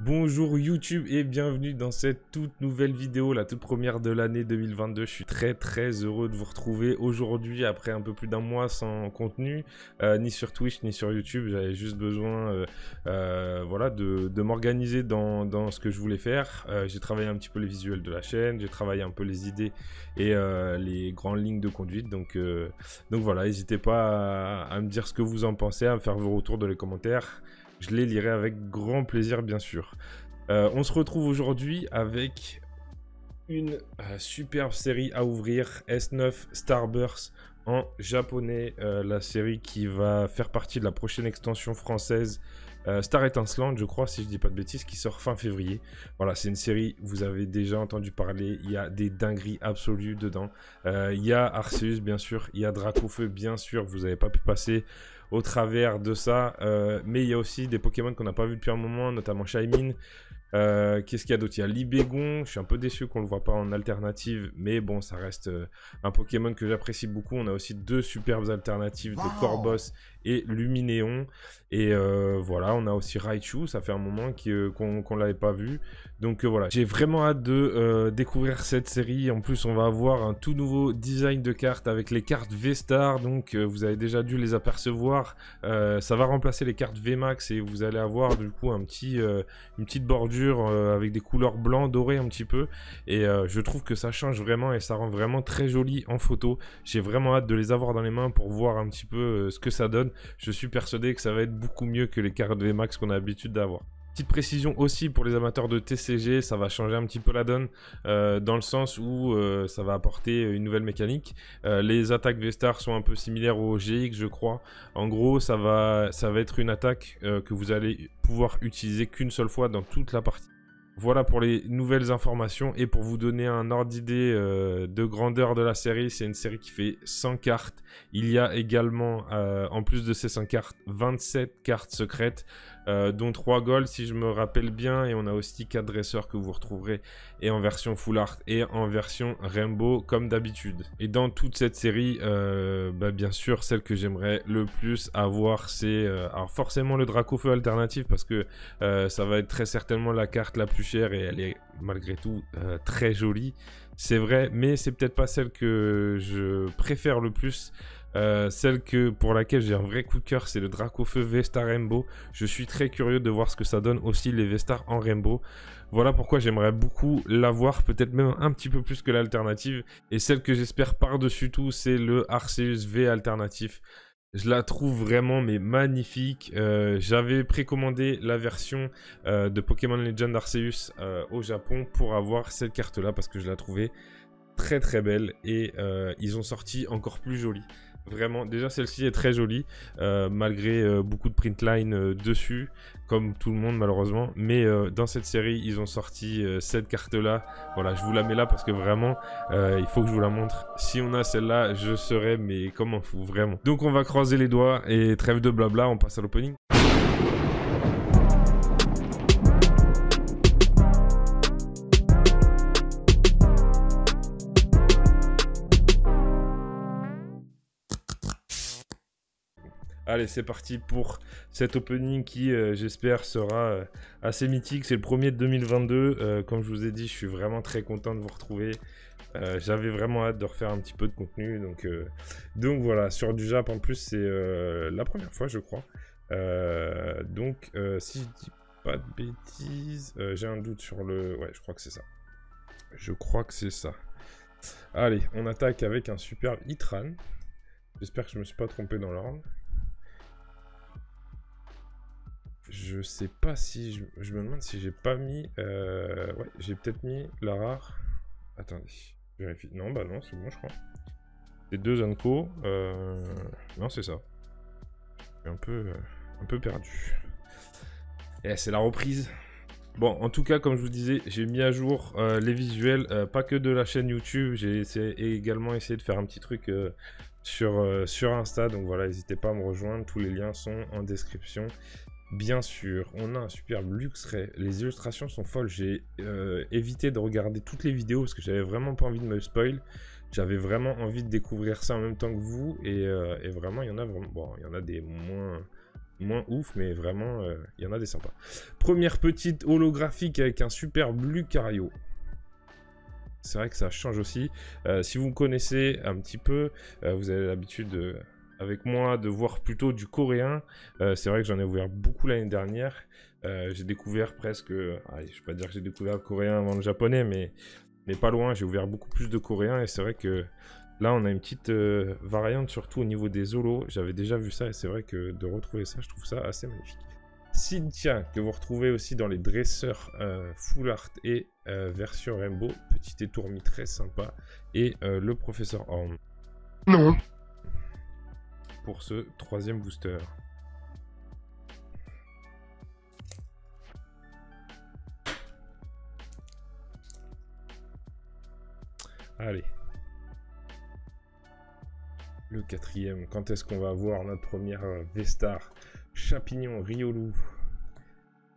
Bonjour YouTube et bienvenue dans cette toute nouvelle vidéo, la toute première de l'année 2022. Je suis très heureux de vous retrouver aujourd'hui après un peu plus d'un mois sans contenu, ni sur Twitch ni sur YouTube. J'avais juste besoin voilà, de m'organiser dans ce que je voulais faire. J'ai travaillé un petit peu les visuels de la chaîne, j'ai travaillé un peu les idées et les grandes lignes de conduite. Donc voilà, n'hésitez pas à me dire ce que vous en pensez, à me faire vos retours dans les commentaires. Je les lirai avec grand plaisir, bien sûr. On se retrouve aujourd'hui avec une superbe série à ouvrir, S9 Starburst en japonais. La série qui va faire partie de la prochaine extension française Star Étincelante, je crois, si je dis pas de bêtises, qui sort fin février. Voilà, c'est une série, vous avez déjà entendu parler, il y a des dingueries absolues dedans. Il y a Arceus, bien sûr, il y a Dracofeu, bien sûr, vous n'avez pas pu passer au travers de ça, mais il y a aussi des Pokémon qu'on n'a pas vu depuis un moment, notamment Shaymin. Qu'est-ce qu'il y a d'autre? Il y a Libégon, je suis un peu déçu qu'on le voit pas en alternative, mais bon, ça reste un Pokémon que j'apprécie beaucoup. On a aussi deux superbes alternatives de Corboss et Luminéon. Et voilà, on a aussi Raichu, ça fait un moment qu'on l'avait pas vu. Donc voilà, j'ai vraiment hâte de découvrir cette série. En plus, on va avoir un tout nouveau design de cartes avec les cartes V-Star. Donc vous avez déjà dû les apercevoir. Ça va remplacer les cartes V-Max et vous allez avoir du coup une petite bordure avec des couleurs blanc, doré un petit peu. Et je trouve que ça change vraiment et ça rend vraiment très joli en photo. J'ai vraiment hâte de les avoir dans les mains pour voir un petit peu ce que ça donne. Je suis persuadé que ça va être beaucoup mieux que les cartes VMAX qu'on a l'habitude d'avoir. Petite précision aussi pour les amateurs de TCG, ça va changer un petit peu la donne dans le sens où ça va apporter une nouvelle mécanique. Les attaques V-Star sont un peu similaires au GX, je crois. En gros, ça va être une attaque que vous allez pouvoir utiliser qu'une seule fois dans toute la partie. Voilà pour les nouvelles informations et pour vous donner un ordre d'idée de grandeur de la série, c'est une série qui fait 100 cartes. Il y a également, en plus de ces 100 cartes, 27 cartes secrètes, dont 3 gold si je me rappelle bien. Et on a aussi 4 dresseurs que vous retrouverez et en version full art et en version rainbow comme d'habitude. Et dans toute cette série, bien sûr, celle que j'aimerais le plus avoir, c'est alors forcément le Dracofeu alternatif parce que ça va être très certainement la carte la plus chère et elle est malgré tout très jolie, c'est vrai, mais c'est peut-être pas celle que je préfère le plus. Celle pour laquelle j'ai un vrai coup de cœur, c'est le Dracofeu V-Star Rainbow. Je suis très curieux de voir ce que ça donne aussi les V-Star en Rainbow. Voilà pourquoi j'aimerais beaucoup l'avoir, peut-être même un petit peu plus que l'alternative. Et celle que j'espère par-dessus tout, c'est le Arceus V alternatif. Je la trouve vraiment mais magnifique. J'avais précommandé la version de Pokémon Legend Arceus au Japon pour avoir cette carte là parce que je la trouvais très belle et ils ont sorti encore plus jolie. Vraiment, déjà celle-ci est très jolie, malgré beaucoup de printline dessus, comme tout le monde malheureusement. Mais dans cette série, ils ont sorti cette carte-là. Voilà, je vous la mets là parce que vraiment, il faut que je vous la montre. Si on a celle-là, je serais mais comme un fou, vraiment. Donc on va croiser les doigts et trêve de blabla, on passe à l'opening. Allez, c'est parti pour cet opening qui, j'espère, sera assez mythique. C'est le premier de 2022. Comme je vous ai dit, je suis vraiment très content de vous retrouver. J'avais vraiment hâte de refaire un petit peu de contenu. Donc voilà, sur du Jap en plus, c'est la première fois, je crois. Si je dis pas de bêtises, j'ai un doute sur le... Ouais, je crois que c'est ça. Je crois que c'est ça. Allez, on attaque avec un superbe Itran. J'espère que je me suis pas trompé dans l'ordre. Je sais pas si... Je me demande si j'ai pas mis... Ouais, j'ai peut-être mis la rare. Attendez, je vérifie. Non, bah non, c'est bon, je crois. C'est 2 Anko. Non, c'est ça. Je suis un peu perdu. Et c'est la reprise. Bon, en tout cas, comme je vous disais, j'ai mis à jour les visuels, pas que de la chaîne YouTube. J'ai également essayé de faire un petit truc sur Insta. Donc voilà, n'hésitez pas à me rejoindre. Tous les liens sont en description. Bien sûr, on a un superbe Luxray. Les illustrations sont folles. J'ai évité de regarder toutes les vidéos parce que j'avais vraiment pas envie de me spoil. J'avais vraiment envie de découvrir ça en même temps que vous. Et vraiment, il y en a vraiment... Bon, il y en a des moins ouf, mais vraiment, il y en a des sympas. Première petite holographique avec un super Lucario. C'est vrai que ça change aussi. Si vous me connaissez un petit peu, vous avez l'habitude avec moi de voir plutôt du coréen. C'est vrai que j'en ai ouvert beaucoup l'année dernière. J'ai découvert presque... allez, je ne vais pas dire que j'ai découvert le coréen avant le japonais, mais pas loin. J'ai ouvert beaucoup plus de coréen et c'est vrai que là, on a une petite variante, surtout au niveau des holos. J'avais déjà vu ça et c'est vrai que de retrouver ça, je trouve ça assez magnifique. Cynthia, que vous retrouvez aussi dans les dresseurs Full Art et version Rainbow. Petit étourmi très sympa. Et le professeur Horn. Non. Pour ce 3e booster. Allez. Le 4e. Quand est-ce qu'on va avoir notre première V-Star? Chapignon, Riolu,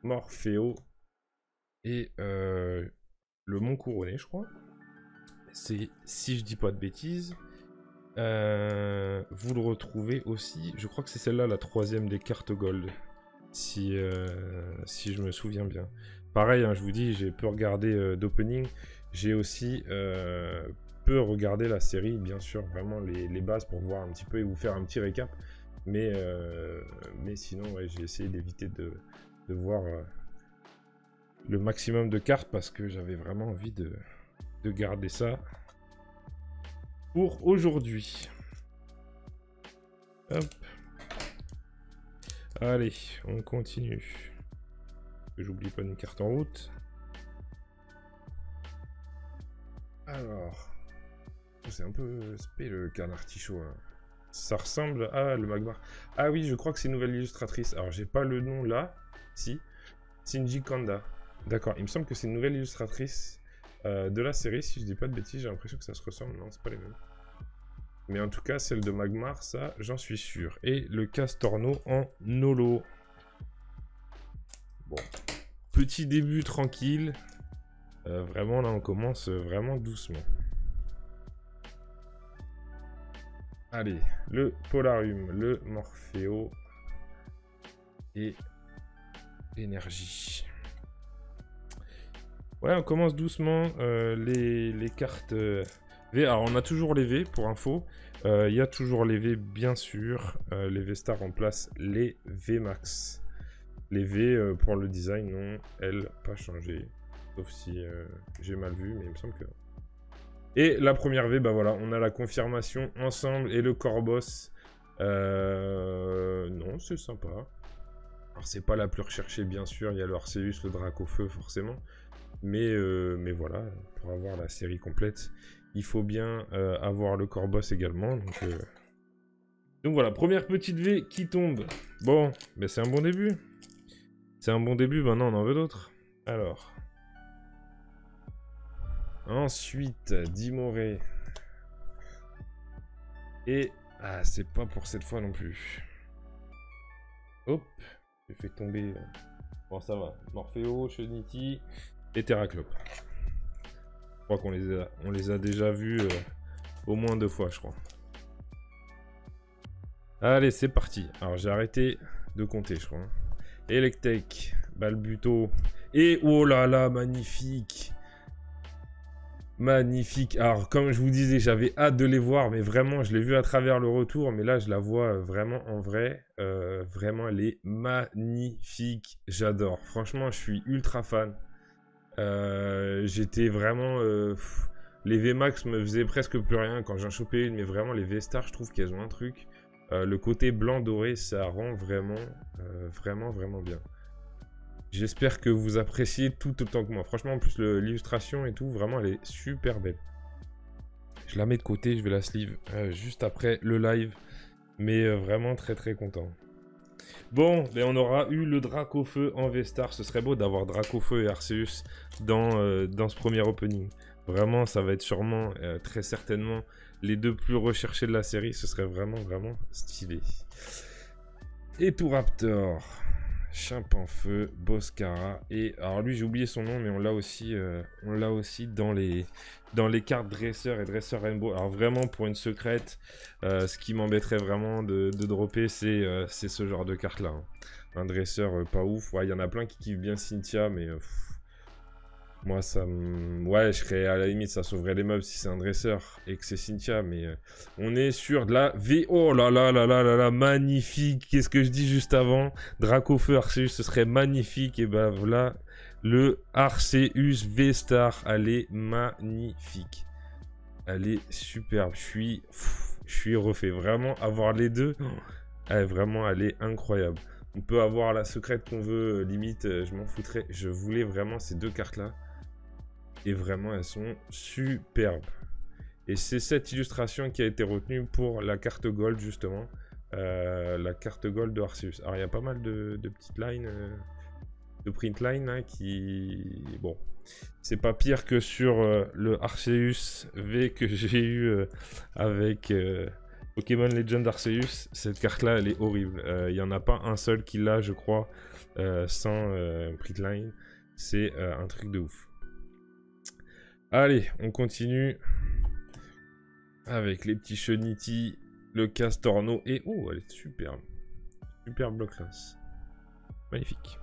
Morpheo et le Mont Couronné, je crois. C'est, si je dis pas de bêtises, vous le retrouvez aussi, je crois que c'est celle-là, la 3e des cartes Gold, si je me souviens bien. Pareil, hein, je vous dis, j'ai peu regardé d'opening, j'ai aussi peu regardé la série, bien sûr, vraiment les bases pour voir un petit peu et vous faire un petit récap. Mais sinon, ouais, j'ai essayé d'éviter de voir le maximum de cartes parce que j'avais vraiment envie de garder ça pour aujourd'hui. Hop. Allez, on continue. Que j'oublie pas une carte en route. Alors, c'est un peu spé le canard artichaut. Hein. Ça ressemble à le Magmar. Ah oui, je crois que c'est une nouvelle illustratrice. Alors, j'ai pas le nom là. Si. Shinji Kanda. D'accord, il me semble que c'est une nouvelle illustratrice de la série. Si je dis pas de bêtises, j'ai l'impression que ça se ressemble. Non, c'est pas les mêmes. Mais en tout cas, celle de Magmar, ça, j'en suis sûr. Et le Castorno en holo. Bon. Petit début tranquille. Vraiment, là, on commence vraiment doucement. Allez, le Polarium, le Morpheo et l'énergie. Ouais, on commence doucement les cartes V. Alors, on a toujours les V, pour info. Il y a toujours les V, bien sûr. Les V-Star remplacent les V-Max. Les V, pour le design, non, elles, pas changé. Sauf si j'ai mal vu, mais il me semble que... Et la première V, bah voilà, on a la confirmation ensemble et le Corboss. Non, c'est sympa. Alors, c'est pas la plus recherchée, bien sûr. Il y a le Arceus, le Dracofeu, forcément. Mais voilà, pour avoir la série complète, il faut bien avoir le Corboss également. Donc voilà, première petite V qui tombe. Bon, ben c'est un bon début. C'est un bon début, maintenant on en veut d'autres. Alors... Ensuite, Dimoré. Et... Ah, c'est pas pour cette fois non plus. Hop, j'ai fait tomber... Bon, ça va. Morpheo, Chenity et Terraclope. Je crois qu'on les a déjà vus au moins 2 fois, je crois. Allez, c'est parti. Alors, j'ai arrêté de compter, je crois. Electek, Balbuto. Et oh là là, magnifique! Magnifique. Alors, comme je vous disais, j'avais hâte de les voir, mais vraiment, je l'ai vu à travers le retour, mais là, je la vois vraiment en vrai. Vraiment, elle est magnifique. J'adore. Franchement, je suis ultra fan. J'étais vraiment... les VMAX me faisaient presque plus rien quand j'en chopais une, mais vraiment, les V-Star, je trouve qu'elles ont un truc. Le côté blanc doré, ça rend vraiment, vraiment bien. J'espère que vous appréciez tout autant que moi. Franchement, en plus, l'illustration et tout, vraiment, elle est super belle. Je la mets de côté, je vais la sleeve juste après le live. Mais vraiment très content. Bon, ben on aura eu le Dracofeu en V-Star. Ce serait beau d'avoir Dracofeu et Arceus dans ce premier opening. Vraiment, ça va être sûrement, très certainement, les deux plus recherchés de la série. Ce serait vraiment stylé. Et tout Raptor. Chimpanfeu, Boscara. Et alors lui, j'ai oublié son nom, mais on l'a aussi dans les cartes dresseur et dresseur rainbow. Alors vraiment, pour une secrète, ce qui m'embêterait vraiment de dropper, c'est ce genre de carte-là. Hein. Un dresseur pas ouf. Ouais, il y en a plein qui kiffent bien Cynthia, mais... moi, ça me... Ouais, je serais à la limite, ça sauverait les meubles si c'est un dresseur et que c'est Cynthia, mais on est sur de la V... Oh là là là là là là, magnifique. Qu'est-ce que je dis juste avant? Dracofeu, Arceus, ce serait magnifique. Et ben voilà, le Arceus V-Star, elle est magnifique. Elle est superbe. Je suis refait. Vraiment, avoir les deux, vraiment, elle est incroyable. On peut avoir la secrète qu'on veut, limite, je m'en foutrais. Je voulais vraiment ces deux cartes-là. Et vraiment, elles sont superbes. Et c'est cette illustration qui a été retenue pour la carte Gold, justement. La carte Gold de Arceus. Alors, il y a pas mal de petites lines, de print lines, hein, qui... Bon, c'est pas pire que sur le Arceus V que j'ai eu avec Pokémon Legend Arceus. Cette carte-là, elle est horrible. Il n'y en a pas un seul qui l'a, je crois, sans print line. C'est un truc de ouf. Allez, on continue avec les petits Cheniti, le Castorno et... Oh, elle est superbe. Superbe bloc classe. Magnifique.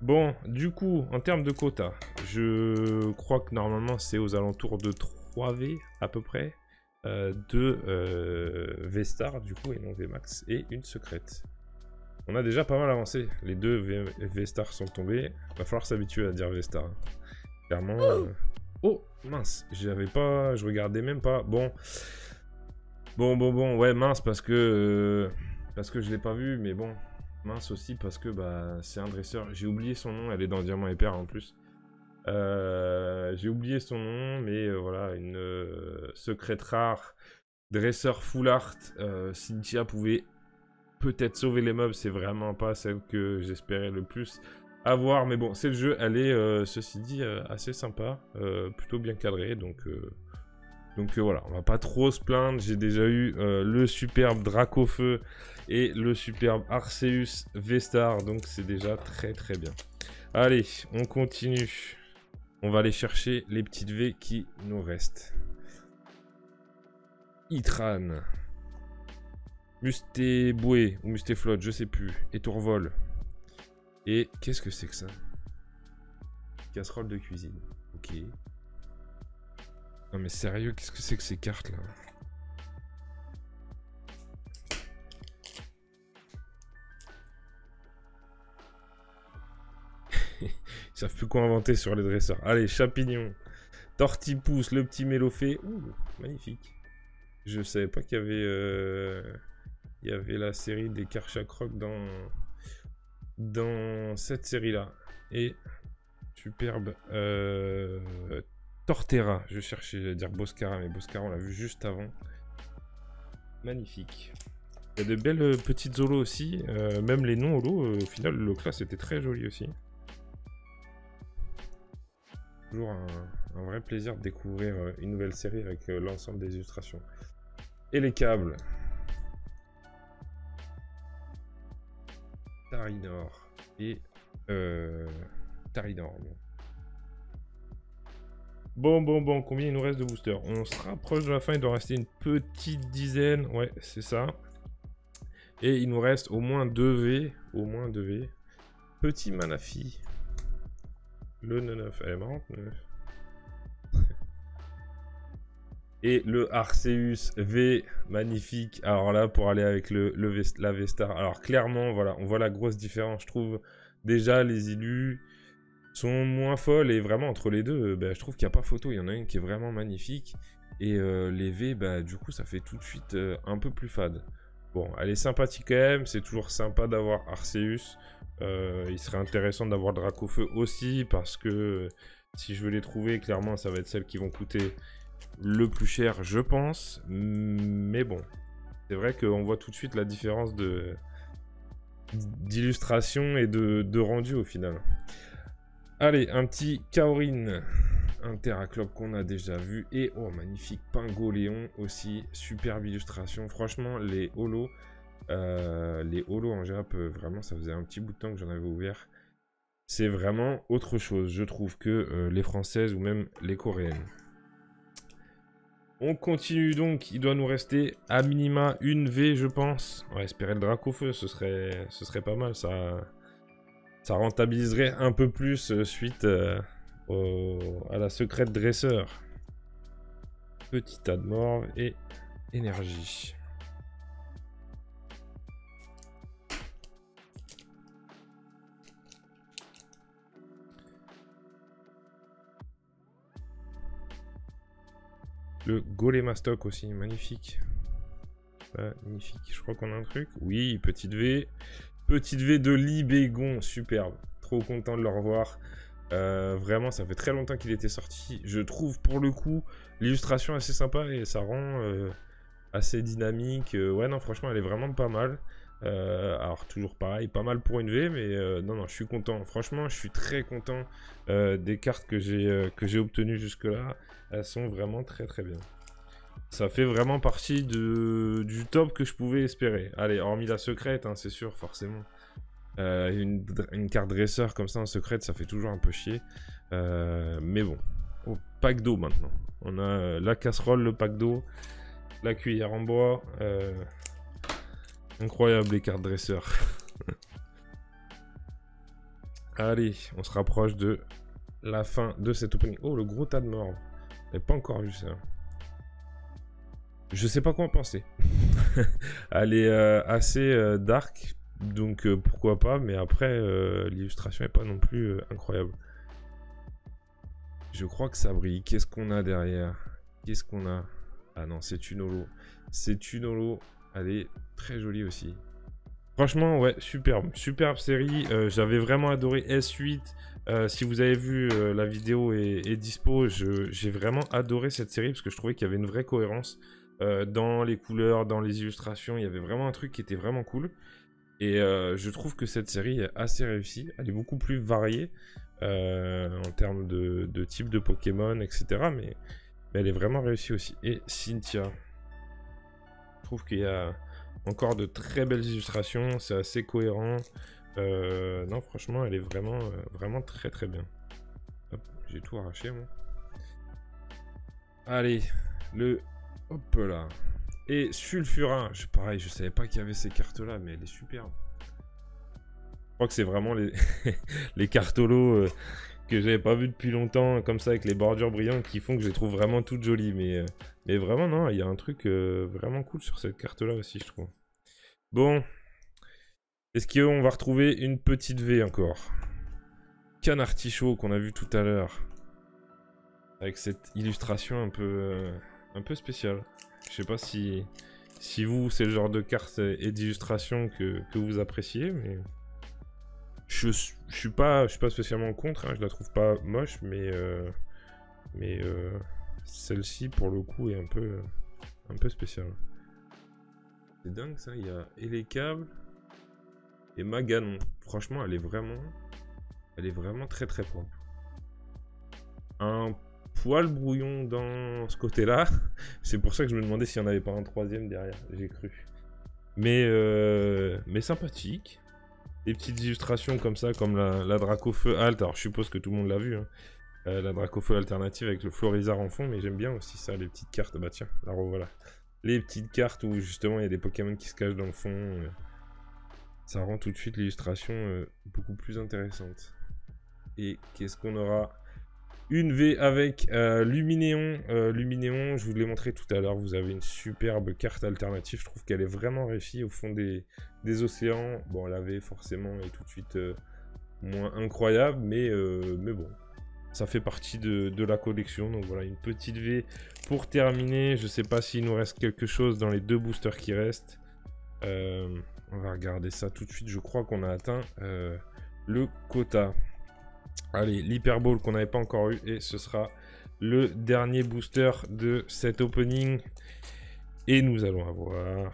Bon, du coup, en termes de quota, je crois que normalement c'est aux alentours de 3V à peu près. 2 V-Star du coup et non V-Max et une secrète. On a déjà pas mal avancé. Les 2 V-Star sont tombés. Va falloir s'habituer à dire V-Star. Clairement. Oh mince, j'avais pas, je regardais même pas. Bon, ouais mince parce que je l'ai pas vu, mais bon mince aussi parce que bah c'est un dresseur. J'ai oublié son nom, elle est dans Diamant et Perle en plus. J'ai oublié son nom, mais voilà, une secrète rare, dresseur full art. Cynthia pouvait peut-être sauver les meubles, c'est vraiment pas celle que j'espérais le plus avoir, mais bon, c'est le jeu, elle est, ceci dit, assez sympa, plutôt bien cadrée, donc voilà, on va pas trop se plaindre. J'ai déjà eu le superbe Dracofeu et le superbe Arceus V-Star, donc c'est déjà très très bien. Allez, on continue. On va aller chercher les petites V qui nous restent. Itran. Mustéboué ou Mustéflotte, je sais plus. Et Tourvol. Et qu'est-ce que c'est que ça? Casserole de cuisine. Ok. Non mais sérieux, qu'est-ce que c'est que ces cartes là? Ils savent plus quoi inventer sur les dresseurs. Allez, Chapignon. Tortipousse, le petit Mélophée. Ouh, magnifique. Je savais pas qu'il y avait la série des Karchakroc dans cette série-là. Et superbe Torterra. Je cherchais à dire Boscara, mais Boscara, on l'a vu juste avant. Magnifique. Il y a de belles petites holos aussi. Même les non-holos, au final, le class était très joli aussi. Toujours un vrai plaisir de découvrir une nouvelle série avec l'ensemble des illustrations. Et les câbles. Tarinor et Tarinor. Bon, combien il nous reste de boosters? On se rapproche de la fin, il doit rester une petite dizaine. Ouais, c'est ça. Et il nous reste au moins 2V. Petit Manafi. Le 9. Elle est marrante, 9. Et le Arceus V, magnifique. Alors là, pour aller avec la V-Star. Alors clairement, voilà, on voit la grosse différence. Je trouve déjà les illus sont moins folles. Et vraiment, entre les deux, je trouve qu'il n'y a pas photo. Il y en a une qui est vraiment magnifique. Et les V, du coup, ça fait tout de suite un peu plus fade. Bon, elle est sympathique quand même. C'est toujours sympa d'avoir Arceus. Il serait intéressant d'avoir Dracofeu aussi. Parce que si je veux les trouver, clairement, ça va être celles qui vont coûter le plus cher, je pense. Mais bon, c'est vrai qu'on voit tout de suite la différence d'illustration et de rendu au final. Allez, un petit Kaorin, un Terraclope qu'on a déjà vu. Et oh, magnifique Pingoléon aussi. Superbe illustration. Franchement, les holos, Les holos en Jap, vraiment, ça faisait un petit bout de temps que j'en avais ouvert. C'est vraiment autre chose, je trouve, que les françaises ou même les coréennes. On continue donc, il doit nous rester à minima une V, je pense. On va espérer le Dracofeu, ce serait pas mal, ça rentabiliserait un peu plus suite à la secrète dresseur. Petit tas de morve et énergie. Le Golémastoc aussi, magnifique. Magnifique. Je crois qu'on a un truc. Oui, petite V. Petite V de Libégon, superbe. Trop content de le revoir. Vraiment, ça fait très longtemps qu'il était sorti. Je trouve pour le coup l'illustration assez sympa et ça rend assez dynamique. Ouais, non, franchement, elle est vraiment pas mal. Alors, toujours pareil, pas mal pour une V, mais non, je suis content. Franchement, je suis très content des cartes que j'ai obtenues jusque-là. Elles sont vraiment très très bien. Ça fait vraiment partie du top que je pouvais espérer. Allez, hormis la secrète, hein, c'est sûr, forcément. Une carte dresseur comme ça en secrète, ça fait toujours un peu chier. Mais bon. Au pack d'eau maintenant. On a la casserole, le pack d'eau, la cuillère en bois. Incroyable les cartes dresseurs. Allez, on se rapproche de la fin de cet opening. Oh, le gros tas de morts. J'avais pas encore vu ça. Je sais pas quoi en penser. Elle est assez dark, donc pourquoi pas, mais après, l'illustration est pas non plus incroyable. Je crois que ça brille. Qu'est-ce qu'on a derrière? Qu'est-ce qu'on a? Ah non, c'est une holo. C'est une holo. Elle est très jolie aussi. Franchement, ouais, superbe. Superbe série. J'avais vraiment adoré S8. Si vous avez vu, la vidéo est dispo. J'ai vraiment adoré cette série parce que je trouvais qu'il y avait une vraie cohérence dans les couleurs, dans les illustrations. Il y avait vraiment un truc qui était vraiment cool. Et je trouve que cette série est assez réussie. Elle est beaucoup plus variée en termes de type de Pokémon, etc. Mais elle est vraiment réussie aussi. Et Cynthia. Je trouve qu'il y a encore de très belles illustrations. C'est assez cohérent. Non, franchement, elle est vraiment très très bien. Hop, j'ai tout arraché, moi. Allez, hop là. Et Sulfurin. Pareil, je savais pas qu'il y avait ces cartes-là, mais elle est superbe. Je crois que c'est vraiment les cartes holo que j'avais pas vu depuis longtemps, comme ça, avec les bordures brillantes, qui font que je les trouve vraiment toutes jolies. Mais vraiment, non, il y a un truc vraiment cool sur cette carte-là aussi, je trouve. Bon. Est-ce qu'on va retrouver une petite V encore? Canartichaud qu'on a vu tout à l'heure. Avec cette illustration un peu spéciale. Je sais pas si vous, c'est le genre de carte et d'illustration que vous appréciez, mais... Je suis pas spécialement contre, hein, je la trouve pas moche, mais celle-ci, pour le coup, est un peu spéciale. C'est dingue, ça. Il y a et les câbles... Et Maganon, franchement, elle est vraiment très très propre. Un poil brouillon dans ce côté-là. C'est pour ça que je me demandais s'il n'y en avait pas un troisième derrière. J'ai cru. Mais sympathique. Des petites illustrations comme ça, comme la Dracofeu Alt. Alors je suppose que tout le monde l'a vu. Hein. La Dracofeu alternative avec le Florizard en fond. Mais j'aime bien aussi ça, les petites cartes. Bah tiens, la revoilà. Les petites cartes où justement il y a des Pokémon qui se cachent dans le fond. Ça rend tout de suite l'illustration beaucoup plus intéressante. Et qu'est-ce qu'on aura? Une V avec Luminéon. Luminéon, je vous l'ai montré tout à l'heure. Vous avez une superbe carte alternative. Je trouve qu'elle est vraiment réussie au fond des océans. Bon, la V, forcément, est tout de suite moins incroyable. Mais bon, ça fait partie de la collection. Donc voilà, une petite V pour terminer. Je sais pas s'il nous reste quelque chose dans les deux boosters qui restent. On va regarder ça tout de suite. Je crois qu'on a atteint le quota. Allez, l'Hyperball qu'on n'avait pas encore eu. Et ce sera le dernier booster de cet opening. Et nous allons avoir...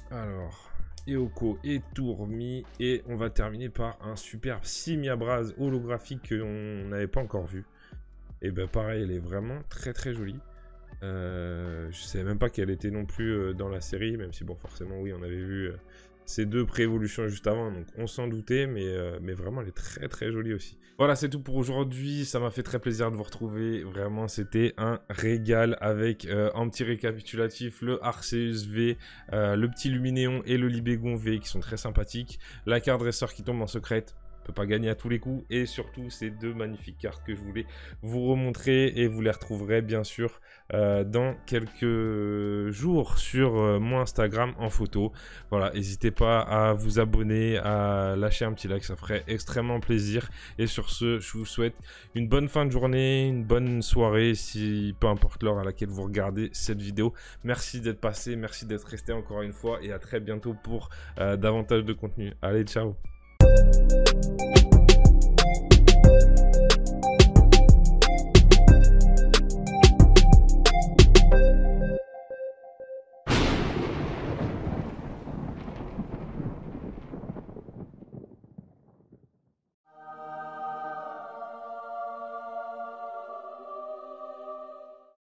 Alors, Eoko et Tourmi. Et on va terminer par un superbe Simiabras holographique qu'on n'avait pas encore vu. Et ben pareil, elle est vraiment très très jolie. Je savais même pas qu'elle était non plus dans la série, même si bon forcément oui on avait vu ces deux pré-évolutions juste avant, donc on s'en doutait, mais vraiment elle est très très jolie aussi. Voilà, c'est tout pour aujourd'hui, ça m'a fait très plaisir de vous retrouver, vraiment c'était un régal avec en petit récapitulatif le Arceus V, le petit Luminéon et le Libégon V qui sont très sympathiques, la carte dresseur qui tombe en secrète, pas gagner à tous les coups, et surtout ces deux magnifiques cartes que je voulais vous remontrer, et vous les retrouverez bien sûr dans quelques jours sur mon Instagram en photo. Voilà, n'hésitez pas à vous abonner, à lâcher un petit like, ça ferait extrêmement plaisir. Et sur ce, je vous souhaite une bonne fin de journée, une bonne soirée, si peu importe l'heure à laquelle vous regardez cette vidéo. Merci d'être passé, merci d'être resté encore une fois, et à très bientôt pour davantage de contenu. Allez, ciao.